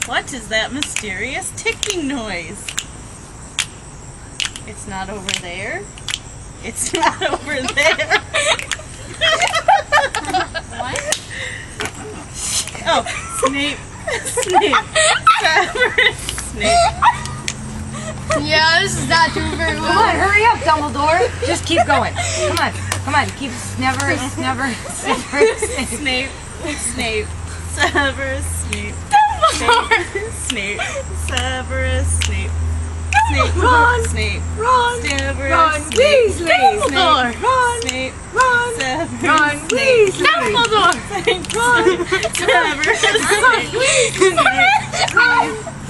What is that mysterious ticking noise? It's not over there. It's not over there. What? Oh, Snape. Snape. Severus Snape. Yeah, this is not doing very well. Come on, hurry up, Dumbledore. Just keep going. Come on. Keep never. Snape. Snape. Severus Snape. Dumbledore. Snape. Severus Snape. Snape. Ron. Snape. Ron. Severus Ron Snape. Weasley. Dumbledore. Ron. Snape. Ron. Severus Ron Snape. Weasley. Dumbledore. Severus Snape.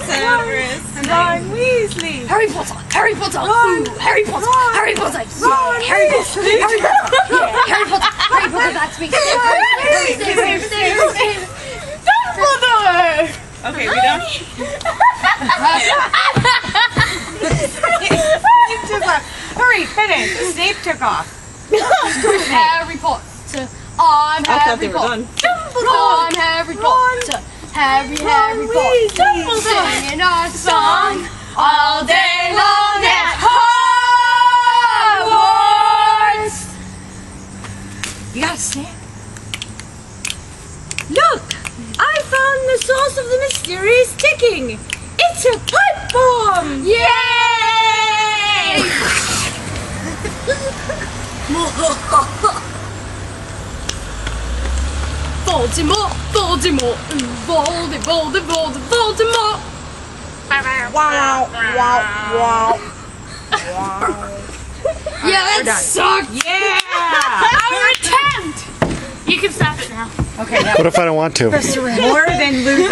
Severus Snape. Ron Weasley. Harry Potter. Harry Potter. Ron. Ooh, Harry Potter. Ron. Harry Potter. Ron Harry Potter. Weasley. Harry Potter. Harry Potter. Harry Potter. That's me. Dumbledore. Okay, we don't. Snape took off. Hurry, finish. Snape took off. Harry Potter. I'm Harry Potter. I'm Harry Potter. Harry Potter. Singing our song all day long at Hogwarts. You gotta stand. Look! I found the source of the mysterious ticking. It's a pipe bomb! Yay! Voldemort, Voldemort, Voldemort. Wow, wow, wow. Yeah, we're that done. sucked. Yeah! Our attempt. You can stop it now. Okay, that What if I don't want to? was more than losing.